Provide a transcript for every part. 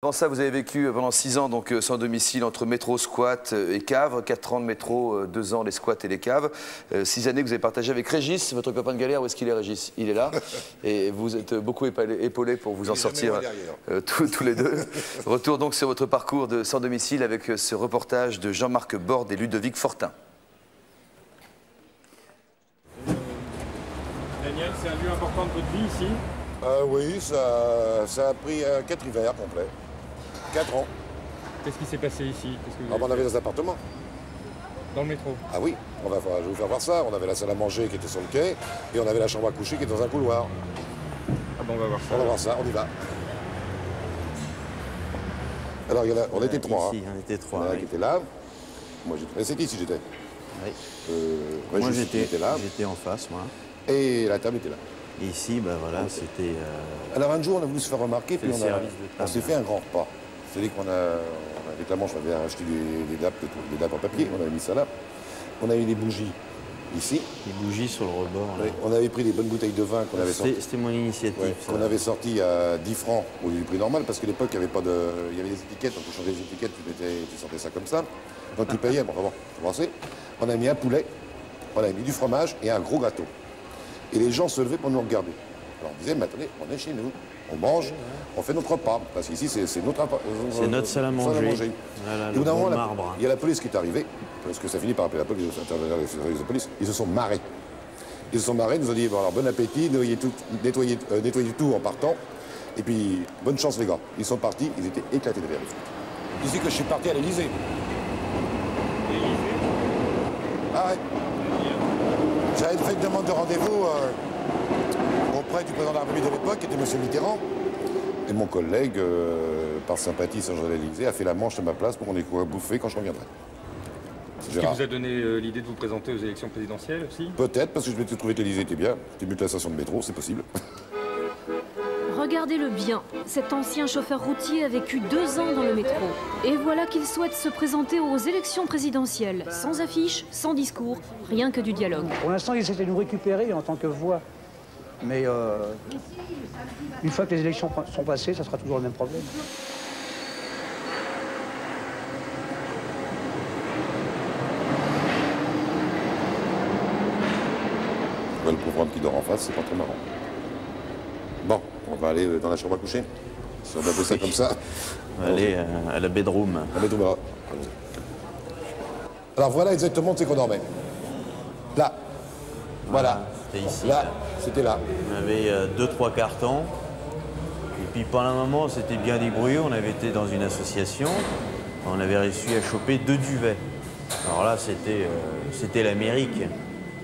Avant ça, vous avez vécu pendant 6 ans donc, sans domicile entre métro, squat et cave. 4 ans de métro, 2 ans les squats et les caves. 6 années que vous avez partagé avec Régis, votre copain de galère. Où est-ce qu'il est, Régis? Il est là. Et vous êtes beaucoup épaulés pour vous en sortir tous les deux. Retour donc sur votre parcours de sans domicile avec ce reportage de Jean-Marc Borde et Ludovic Fortin. Daniel, c'est un lieu important de votre vie ici? Oui, ça a pris 4 hivers complets. 4 ans. Qu'est-ce qui s'est passé ici? On avait des appartements. Dans le métro? Ah oui, je vais vous faire voir ça. On avait la salle à manger qui était sur le quai et on avait la chambre à coucher qui était dans un couloir. Ah bon, on va voir ça. On va voir ça, on y va. Alors, on était 3. Ici, on était 3. Il y en a oui. qui était là. Moi, c'était ici, j'étais. Oui. Moi, j'étais là. J'étais en face, moi. Et la table était là. Et ici, ben voilà, c'était... Alors, un jour, on a voulu se faire remarquer, puis on s'est fait un grand repas. C'est-à-dire qu'on avec la manche, on avait acheté des nappes en papier, on avait mis ça là. On a eu des bougies ici. Des bougies sur le rebord, là. Oui, on avait pris des bonnes bouteilles de vin qu'on avait sorties. C'était mon initiative, ça. Qu'on avait sorti à 10 francs au lieu du prix normal, parce qu'à l'époque, il y avait pas de... Il y avait des étiquettes, on peut changer les étiquettes, tu sortais ça comme ça. Donc tu payais, bon, commencer. On a mis un poulet, on a mis du fromage et un gros gâteau. Et les gens se levaient pour nous regarder. Alors on disait, mais attendez, on est chez nous, on mange, on fait notre repas. Parce qu'ici, c'est notre salle à manger. Voilà, et au bout d'un moment, marbre. il y a la police qui est arrivée, parce que ça finit par appeler la police, les services de police. Ils se sont marrés. Ils se sont marrés, ils nous ont dit, bon, alors bon appétit, nettoyez tout en partant. Et puis, bonne chance les gars. Ils sont partis, ils étaient éclatés de rire. Ici que je suis parti à l'Élysée. Ah ouais. J'avais fait une demande de rendez-vous auprès du président de la République de l'époque, qui était M. Mitterrand. Et mon collègue, par sympathie, sans à l'Élysée, a fait la manche à ma place pour qu'on ait quoi bouffer quand je reviendrai. Est-ce qu'il vous a donné l'idée de vous présenter aux élections présidentielles aussi? Peut-être, parce que je m'étais trouvé que l'Élysée était bien. C'était mieux que la station de métro, c'est possible. Regardez-le bien, cet ancien chauffeur routier a vécu 2 ans dans le métro. Et voilà qu'il souhaite se présenter aux élections présidentielles, sans affiche, sans discours, rien que du dialogue. Pour l'instant, ils essaient de nous récupérer en tant que voix. Mais une fois que les élections sont passées, ça sera toujours le même problème. Le pauvre homme qui dort en face, c'est pas très marrant. Bon, on va aller dans la chambre à coucher. Si on a fait ça comme ça. On va aller à la bedroom. Alors voilà exactement où c'est qu'on dormait. Là. Voilà. C'était ici. Là, c'était là. On avait 2-3 cartons. Et puis pendant un moment, on s'était bien débrouillé. On avait été dans une association. On avait réussi à choper 2 duvets. Alors là, c'était l'Amérique.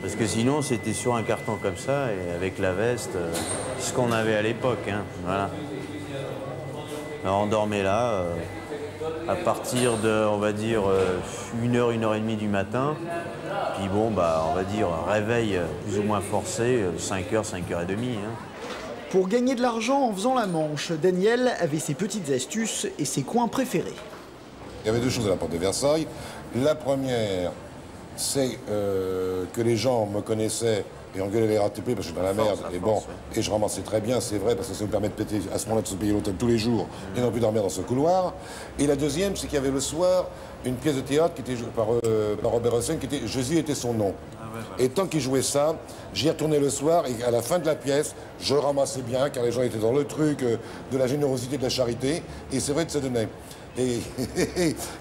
Parce que sinon, c'était sur un carton comme ça, et avec la veste, ce qu'on avait à l'époque, hein, voilà. Alors on dormait là, à partir de, on va dire, 1h, 1h30 du matin. Puis bon, bah, on va dire, réveil plus ou moins forcé, 5h, 5h30. Hein. Pour gagner de l'argent en faisant la manche, Daniel avait ses petites astuces et ses coins préférés. Il y avait 2 choses à la porte de Versailles. La première, c'est que les gens me connaissaient et engueulaient les RATP parce que je suis dans la merde. Et bon, et je ramassais très bien, c'est vrai, parce que ça me permet de péter à ce moment-là de se payer l'hôtel tous les jours et non plus dormir dans ce couloir. Et la deuxième, c'est qu'il y avait le soir une pièce de théâtre qui était jouée par Robert Hossein, qui était Jésus était son nom. Et tant qu'il jouait ça, j'y retournais le soir et à la fin de la pièce, je ramassais bien car les gens étaient dans le truc de la générosité, de la charité. Et c'est vrai que ça donnait. Et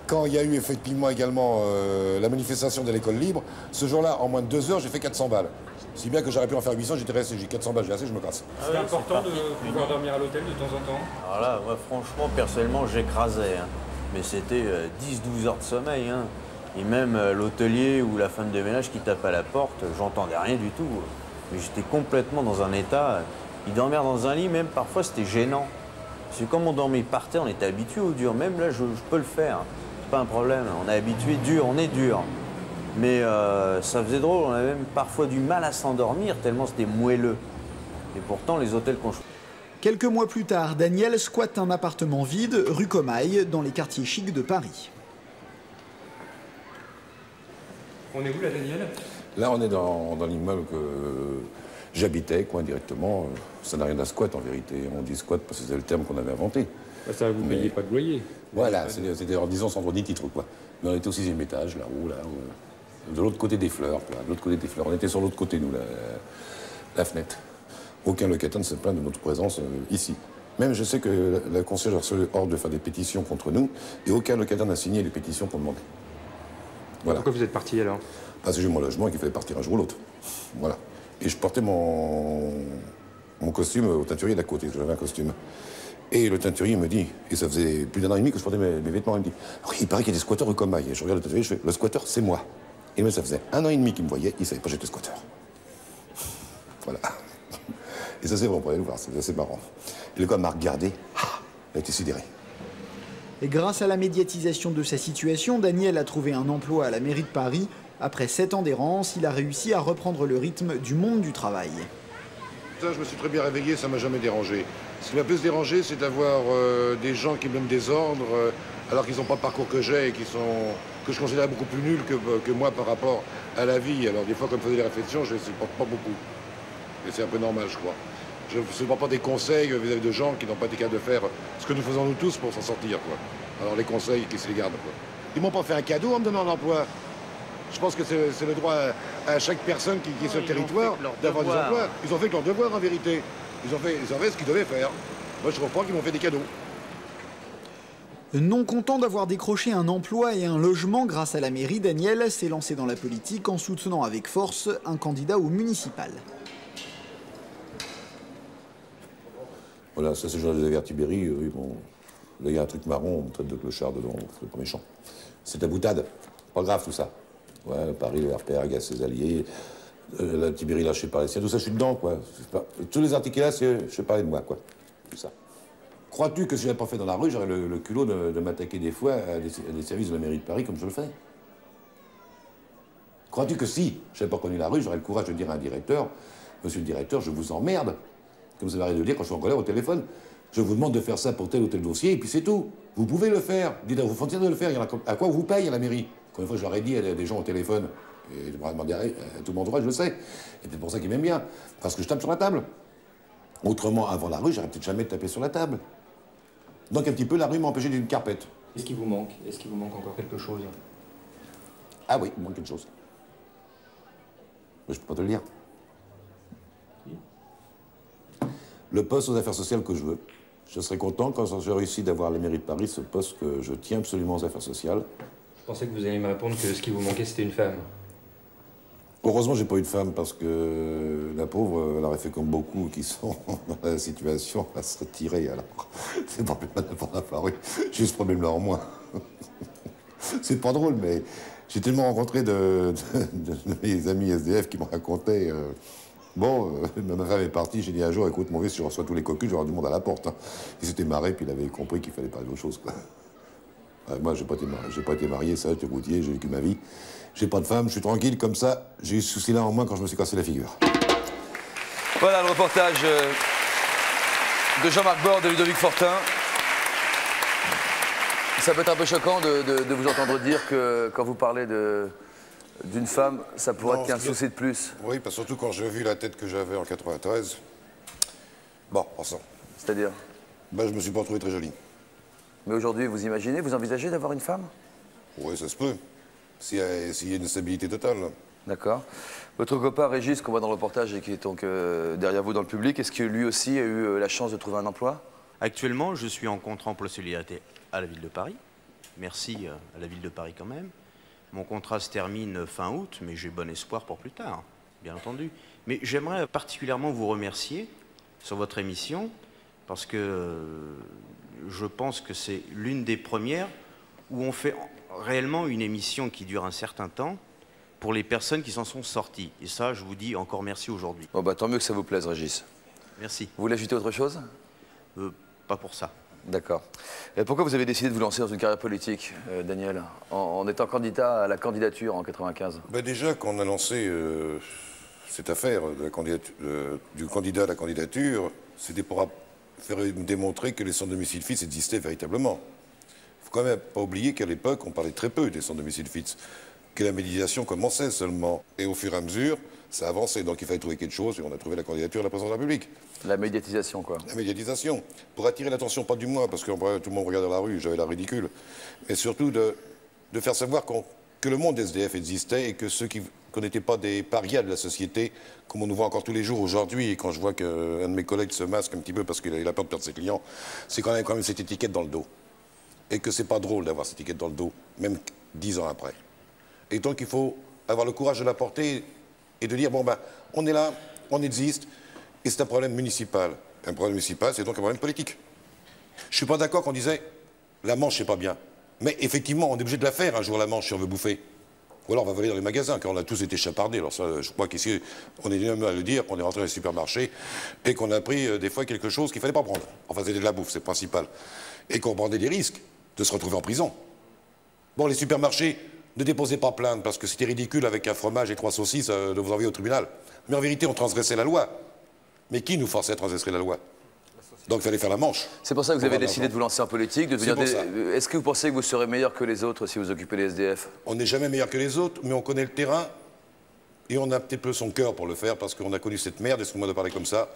quand il y a eu effectivement également la manifestation de l'école libre, ce jour-là, en moins de 2 heures, j'ai fait 400 balles. Si bien que j'aurais pu en faire 800, j'étais resté, j'ai 400 balles, j'ai assez, je me casse. C'est important de pouvoir dormir à l'hôtel de temps en temps? Alors là, moi, franchement, personnellement, j'écrasais. Hein. Mais c'était 10-12 heures de sommeil. Hein. Et même l'hôtelier ou la femme de ménage qui tape à la porte, j'entendais rien du tout. Mais j'étais complètement dans un état... Ils dormaient dans un lit, même parfois, c'était gênant. Parce que comme on dormait par terre, on était habitué au dur. Même là, je peux le faire. C'est pas un problème. On est habitué dur, on est dur. Mais ça faisait drôle. On avait même parfois du mal à s'endormir, tellement c'était moelleux. Et pourtant, les hôtels qu'on... Quelques mois plus tard, Daniel squatte un appartement vide, rue Comaille, dans les quartiers chics de Paris. On est où là, Daniel? Là, on est dans l'immeuble que j'habitais, quoi, indirectement. Ça n'a rien d'un squat, en vérité. On dit squat parce que c'est le terme qu'on avait inventé. Ça, vous ne payez pas de loyer. Voilà, c'était en disant sans droit ni titre, quoi. Mais on était au 6e étage, là-haut, de l'autre côté des fleurs, quoi, de l'autre côté des fleurs. On était sur l'autre côté, nous, la fenêtre. Aucun locataire ne s'est plaint de notre présence ici. Même je sais que la concierge a reçu l'ordre de faire des pétitions contre nous, et aucun locataire n'a signé les pétitions qu'on demandait. Voilà. Pourquoi vous êtes parti alors? Parce que j'ai eu mon logement et qu'il fallait partir un jour ou l'autre. Voilà. Et je portais mon costume au teinturier d'à côté, j'avais un costume. Et le teinturier me dit, et ça faisait plus d'un an et demi que je portais mes vêtements, il me dit, oui, il paraît qu'il y a des squatteurs rue Comaille. Et je regarde le teinturier, je fais, le squatteur, c'est moi. Et même ça faisait 1 an et demi qu'il me voyait, il savait pas que j'étais squatteur. Voilà. Et ça c'est bon, pour aller le voir, c'est assez marrant. Et le gars m'a regardé, il a été sidéré. Et grâce à la médiatisation de sa situation, Daniel a trouvé un emploi à la mairie de Paris. Après 7 ans d'errance, il a réussi à reprendre le rythme du monde du travail. Ça, je me suis très bien réveillé, ça m'a jamais dérangé. Ce qui m'a plus dérangé, c'est d'avoir des gens qui me donnent des ordres, alors qu'ils n'ont pas le parcours que j'ai et que je considère beaucoup plus nuls que moi par rapport à la vie. Alors des fois, comme je faisais des réflexions, je ne supporte pas beaucoup. Et c'est un peu normal, je crois. Je ne supporte pas des conseils vis-à-vis de gens qui n'ont pas été capables de faire ce que nous faisons nous tous pour s'en sortir, quoi. Alors les conseils, qui se les gardent, quoi. Ils m'ont pas fait un cadeau en me donnant l'emploi. Je pense que c'est le droit à chaque personne qui est sur le territoire d'avoir des emplois. Ils ont fait leur devoir, en vérité. Ils ont fait ce qu'ils devaient faire. Moi, je comprends qu'ils m'ont fait des cadeaux. Non content d'avoir décroché un emploi et un logement grâce à la mairie, Daniel s'est lancé dans la politique en soutenant avec force un candidat au municipal. Voilà, ça c'est le journal de la Tibéri. Bon, là, il y a un truc marron, on me traite de clochard dedans, c'est pas méchant. C'est la boutade, pas grave tout ça. Ouais, Paris, le RPR, ses alliés, la Tibéri lâchée par les siens, tout ça, je suis dedans, quoi. Tous les articles là, je parlais de moi, quoi. Tout ça. Crois-tu que si je n'avais pas fait dans la rue, j'aurais le culot de m'attaquer des fois à des services de la mairie de Paris comme je le fais? Crois-tu que si je n'avais pas connu la rue, j'aurais le courage de dire à un directeur, monsieur le directeur, je vous emmerde, comme ça m'arrive de dire quand je suis en colère au téléphone, je vous demande de faire ça pour tel ou tel dossier, et puis c'est tout. Vous pouvez le faire. Dites à vos fonctionnaires de le faire. Il y en a, à quoi on vous paye à la mairie? Quand une fois, je leur ai dit à des gens au téléphone, et je m'aurais demandé à tout mon entourage, je le sais. Et c'est pour ça qu'ils m'aiment bien. Parce que je tape sur la table. Autrement, avant la rue, j'aurais peut-être jamais tapé sur la table. Donc un petit peu, la rue m'a empêché d'une carpette. Est-ce qu'il vous manque? Est-ce qu'il vous manque encore quelque chose? Ah oui, il me manque quelque chose. Mais je peux pas te le dire. Le poste aux affaires sociales que je veux. Je serais content quand j'ai réussi d'avoir à la mairie de Paris ce poste que je tiens absolument aux affaires sociales. Je pensais que vous alliez me répondre que ce qui vous manquait, c'était une femme. Heureusement, j'ai pas eu de femme parce que la pauvre, elle aurait fait comme beaucoup qui sont dans la situation à se retirer. Alors, c'est pas plus mal d'avoir la rue. J'ai ce problème-là en moins. C'est pas drôle, mais j'ai tellement rencontré de mes amis SDF qui m'ont raconté. Bon, ma femme est partie, j'ai dit un jour, écoute, mon fils, si je reçois tous les cocus, j'aurai du monde à la porte. Hein. Il s'était marré, puis il avait compris qu'il fallait parler d'autre chose, quoi. Moi, j'ai pas été marié, ça, j'étais routier, j'ai vécu ma vie. J'ai pas de femme, je suis tranquille, comme ça, j'ai eu ce souci-là en moins quand je me suis cassé la figure. Voilà le reportage de Jean-Marc Bordes, de Ludovic Fortin. Ça peut être un peu choquant de vous entendre dire que quand vous parlez d'une femme, ça pourrait être qu'un souci de plus. Oui, parce que surtout quand j'ai vu la tête que j'avais en 93. Bon, passons. C'est-à-dire? Ben, je me suis pas trouvé très joli. Mais aujourd'hui, vous imaginez, vous envisagez d'avoir une femme? Oui, ça se peut. S'il y a une stabilité totale. D'accord. Votre copain Régis, qu'on voit dans le reportage et qui est donc derrière vous dans le public, est-ce que lui aussi a eu la chance de trouver un emploi? Actuellement, je suis en contrat emploi solidarité à la ville de Paris. Merci à la ville de Paris quand même. Mon contrat se termine fin août, mais j'ai bon espoir pour plus tard, bien entendu. Mais j'aimerais particulièrement vous remercier sur votre émission, parce que je pense que c'est l'une des premières où on fait réellement une émission qui dure un certain temps pour les personnes qui s'en sont sorties. Et ça, je vous dis encore merci aujourd'hui. Bon, bah, tant mieux que ça vous plaise, Régis. Merci. Vous voulez ajouter autre chose? Pas pour ça. D'accord. Et pourquoi vous avez décidé de vous lancer dans une carrière politique, Daniel, en étant candidat à la candidature en 95? Ben déjà, quand on a lancé cette affaire du candidat à la candidature, c'était pour faire démontrer que les sans domicile fixe existaient véritablement. Il ne faut quand même pas oublier qu'à l'époque, on parlait très peu des sans domicile fixe, que la médiation commençait seulement. Et au fur et à mesure, ça avançait. Donc il fallait trouver quelque chose et on a trouvé la candidature à la présidence de la République. La médiatisation, quoi. La médiatisation, pour attirer l'attention, pas du moi, parce que tout le monde regarde dans la rue, j'avais la ridicule, mais surtout de faire savoir que le monde SDF existait et que ceux qui n'étaient pas des parias de la société, comme on nous voit encore tous les jours aujourd'hui, et quand je vois qu'un de mes collègues se masque un petit peu parce qu'il a peur de perdre ses clients, c'est quand même cette étiquette dans le dos. Et que c'est pas drôle d'avoir cette étiquette dans le dos, même 10 ans après. Et donc il faut avoir le courage de la porter et de dire, bon ben, on est là, on existe, et c'est un problème municipal. Un problème municipal, c'est donc un problème politique. Je ne suis pas d'accord qu'on disait, la Manche, c'est pas bien. Mais effectivement, on est obligé de la faire un jour, la Manche, si on veut bouffer. Ou alors on va voler dans les magasins, car on a tous été chapardés. Alors ça, je crois qu'ici, on est nombreux à le dire, qu'on est rentré dans les supermarchés et qu'on a pris des fois quelque chose qu'il ne fallait pas prendre. Enfin, c'était de la bouffe, c'est le principal. Et qu'on prenait des risques de se retrouver en prison. Bon, les supermarchés, ne déposez pas plainte, parce que c'était ridicule avec un fromage et 3 saucisses de vous envoyer au tribunal. Mais en vérité, on transgressait la loi. Mais qui nous forçait à transgresser la loi? Donc il fallait faire la manche. C'est pour ça que vous avez décidé de vous lancer en politique, de devenir Est-ce que vous pensez que vous serez meilleur que les autres si vous occupez les SDF? On n'est jamais meilleur que les autres, mais on connaît le terrain et on a un petit peu son cœur pour le faire parce qu'on a connu cette merde, excusez-moi de parler comme ça.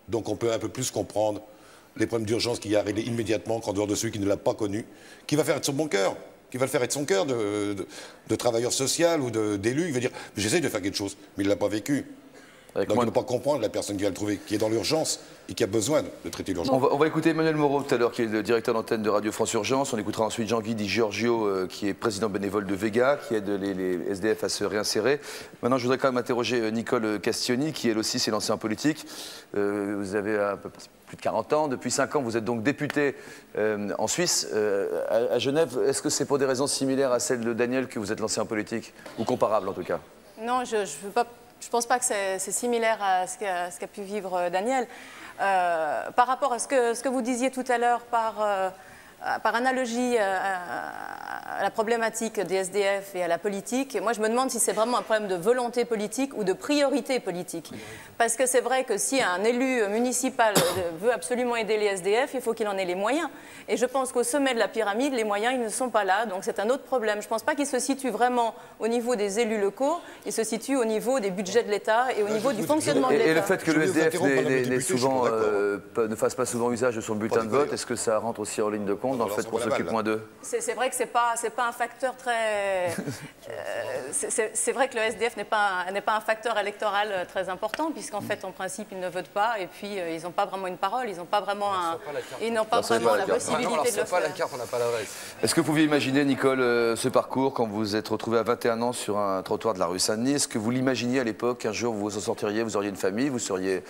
Donc on peut un peu plus comprendre les problèmes d'urgence qu'il y a à régler immédiatement qu'en dehors de celui qui ne l'a pas connu, qui va faire être son bon cœur, qui va le faire être son cœur de travailleur social ou d'élu. Il va dire j'essaye de faire quelque chose, mais il ne l'a pas vécu. Donc il ne peut pas comprendre la personne qui va le trouver, qui est dans l'urgence et qui a besoin de traiter l'urgence. On va écouter Emmanuel Moreau tout à l'heure, qui est le directeur d'antenne de Radio France Urgence. On écoutera ensuite Jean-Guy Di Giorgio, qui est président bénévole de Vega, qui aide les SDF à se réinsérer. Maintenant, je voudrais quand même interroger Nicole Castioni, qui elle aussi s'est lancée en politique. Vous avez un peu plus de 40 ans. Depuis 5 ans, vous êtes donc député en Suisse, à Genève. Est-ce que c'est pour des raisons similaires à celles de Daniel que vous êtes lancé en politique? Ou comparables en tout cas? Non, je ne pense pas que c'est similaire à ce qu'a pu vivre Daniel. Par rapport à ce que vous disiez tout à l'heure, par analogie à la problématique des SDF et à la politique, moi je me demande si c'est vraiment un problème de volonté politique ou de priorité politique. Parce que c'est vrai que si un élu municipal veut absolument aider les SDF, il faut qu'il en ait les moyens. Et je pense qu'au sommet de la pyramide, les moyens ils ne sont pas là, donc c'est un autre problème. Je ne pense pas qu'il se situe vraiment au niveau des élus locaux, il se situe au niveau des budgets de l'État et au niveau du fonctionnement de l'État. Et le fait que le SDF ne fasse pas souvent usage de son bulletin de vote, est-ce que ça rentre aussi en ligne de compte dans le fait qu'on s'occupe moins d'eux? C'est vrai que c'est pas un facteur très... c'est vrai que le SDF n'est pas un facteur électoral très important, puisqu'en fait, en principe, ils ne votent pas, et puis ils n'ont pas vraiment une parole, ils n'ont pas vraiment, la possibilité de le faire. Est-ce que vous pouviez imaginer, Nicole, ce parcours quand vous vous êtes retrouvée à 21 ans sur un trottoir de la rue Saint-Denis? Est-ce que vous l'imaginiez à l'époque, qu'un jour vous en sortiriez, vous auriez une famille, vous seriez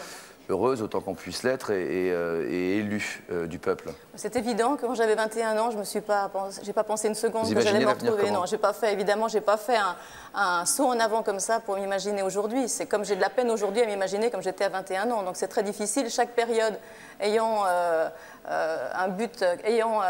heureuse autant qu'on puisse l'être et élue du peuple? C'est évident que quand j'avais 21 ans, j'ai pas pensé une seconde que j'allais me retrouver. Non, évidemment, j'ai pas fait un saut en avant comme ça pour m'imaginer aujourd'hui. C'est comme j'ai de la peine aujourd'hui à m'imaginer comme j'étais à 21 ans. Donc c'est très difficile. Chaque période ayant un but, ayant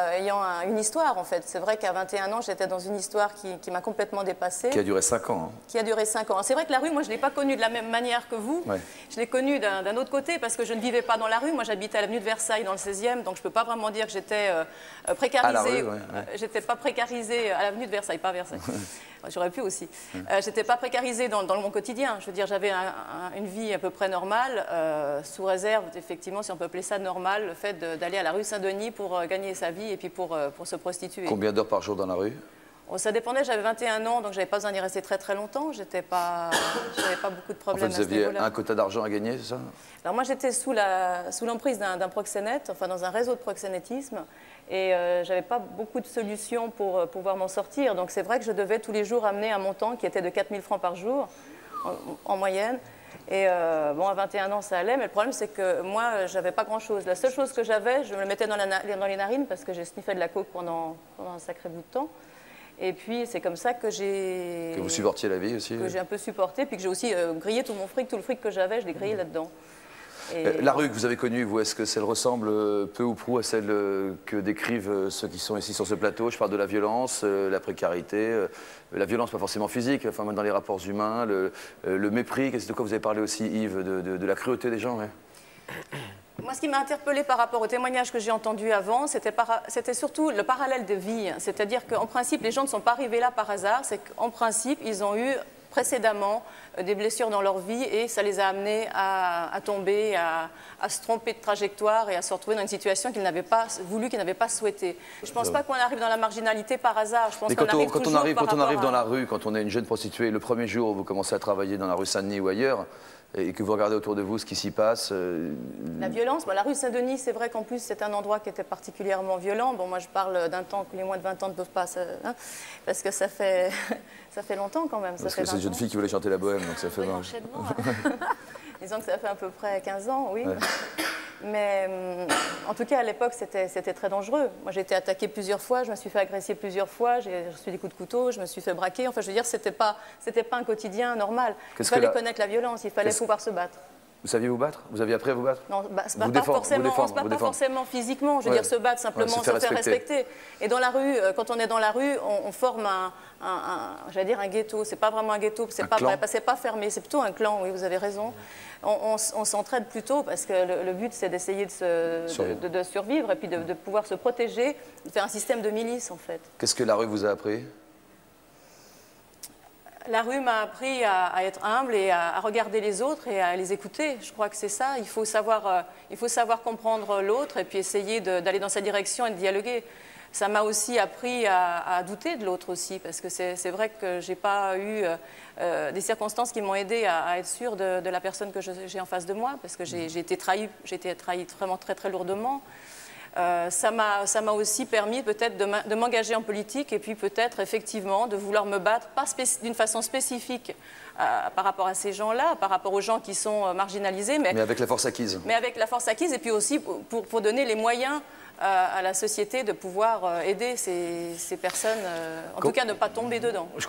une histoire en fait. C'est vrai qu'à 21 ans, j'étais dans une histoire qui m'a complètement dépassée. Qui a duré 5 ans. Hein. Qui a duré 5 ans. C'est vrai que la rue, moi, je ne l'ai pas connue de la même manière que vous. Ouais. Je l'ai connue d'un autre côté parce que je ne vivais pas dans la rue. Moi, j'habitais à l'avenue de Versailles dans le 16e, donc je ne peux pas vraiment dire que j'étais précarisée. J'étais pas précarisée à l'avenue de Versailles, pas à Versailles. J'aurais pu aussi. J'étais pas précarisée dans mon quotidien. Je veux dire, j'avais une vie à peu près normale, sous réserve, effectivement, si on peut appeler ça normal, le fait d'aller à la rue Saint-Denis pour gagner sa vie et puis pour se prostituer. Combien d'heures par jour dans la rue? Ça dépendait, j'avais 21 ans, donc j'avais pas besoin d'y rester très très longtemps. J'avais pas beaucoup de problèmes. En fait, vous aviez un quota d'argent à gagner, c'est ça? Alors moi, j'étais sous l'emprise d'un proxénète, enfin dans un réseau de proxénétisme, et j'avais pas beaucoup de solutions pour pouvoir m'en sortir. Donc c'est vrai que je devais tous les jours amener un montant qui était de 4 000 francs par jour, en moyenne. Et bon, à 21 ans, ça allait, mais le problème, c'est que moi, j'avais pas grand-chose. La seule chose que j'avais, je me le mettais dans les narines parce que j'ai sniffé de la coke pendant un sacré bout de temps. Et puis, c'est comme ça que j'ai... Que vous supportiez la vie aussi? Que j'ai un peu supporté, puis que j'ai aussi grillé tout mon fric, tout le fric que j'avais, je l'ai grillé là-dedans. Et... La rue que vous avez connue, vous, est-ce que celle ressemble peu ou prou à celle que décrivent ceux qui sont ici sur ce plateau? Je parle de la violence, la précarité, la violence pas forcément physique, enfin même dans les rapports humains, le mépris, de quoi vous avez parlé aussi, Yves, de la cruauté des gens, ouais. Moi, ce qui m'a interpellée par rapport au témoignage que j'ai entendu avant, c'était surtout le parallèle de vie. C'est-à-dire qu'en principe, les gens ne sont pas arrivés là par hasard. C'est qu'en principe, ils ont eu précédemment des blessures dans leur vie et ça les a amenés à tomber, à se tromper de trajectoire et à se retrouver dans une situation qu'ils n'avaient pas voulu, qu'ils n'avaient pas souhaité. Je ne pense pas qu'on arrive dans la marginalité par hasard. Je pense qu'on arrive quand on arrive dans la rue, quand on est une jeune prostituée, le premier jour où vous commencez à travailler dans la rue Saint-Denis ou ailleurs, et que vous regardez autour de vous ce qui s'y passe... La violence, la rue Saint-Denis, c'est vrai qu'en plus c'est un endroit qui était particulièrement violent. Bon, moi je parle d'un temps que les moins de 20 ans ne peuvent pas, parce que ça fait, ça fait longtemps quand même. Parce que c'est une jeune fille qui voulait chanter la bohème, donc ça fait mal. Disons que ça fait à peu près 15 ans, oui. Ouais. Mais en tout cas, à l'époque, c'était très dangereux. Moi, j'ai été attaquée plusieurs fois, je me suis fait agresser plusieurs fois, j'ai reçu des coups de couteau, je me suis fait braquer. Enfin, je veux dire, c'était pas un quotidien normal. Il fallait connaître la violence, il fallait pouvoir se battre. Vous saviez vous battre? Vous aviez appris à vous battre? Non, pas forcément physiquement, je veux dire se battre, simplement se faire respecter. Et dans la rue, quand on est dans la rue, on forme j'allais dire un ghetto. C'est pas vraiment un ghetto, c'est pas fermé, c'est plutôt un clan, oui, vous avez raison. On s'entraide plutôt parce que le but c'est d'essayer de survivre et puis de pouvoir se protéger, de faire un système de milice en fait. Qu'est-ce que la rue vous a appris? La rue m'a appris à être humble et à regarder les autres et à les écouter. Je crois que c'est ça. Il faut savoir comprendre l'autre et puis essayer d'aller dans sa direction et de dialoguer. Ça m'a aussi appris à douter de l'autre aussi, parce que c'est vrai que je n'ai pas eu des circonstances qui m'ont aidé à être sûre de la personne que j'ai en face de moi, parce que j'ai été trahie vraiment très très lourdement. Ça m'a aussi permis peut-être de m'engager en politique et puis peut-être effectivement de vouloir me battre, pas d'une façon spécifique par rapport à ces gens-là, par rapport aux gens qui sont marginalisés. Mais avec la force acquise. Mais avec la force acquise et puis aussi pour donner les moyens à la société de pouvoir aider ces personnes, en tout cas ne pas tomber dedans.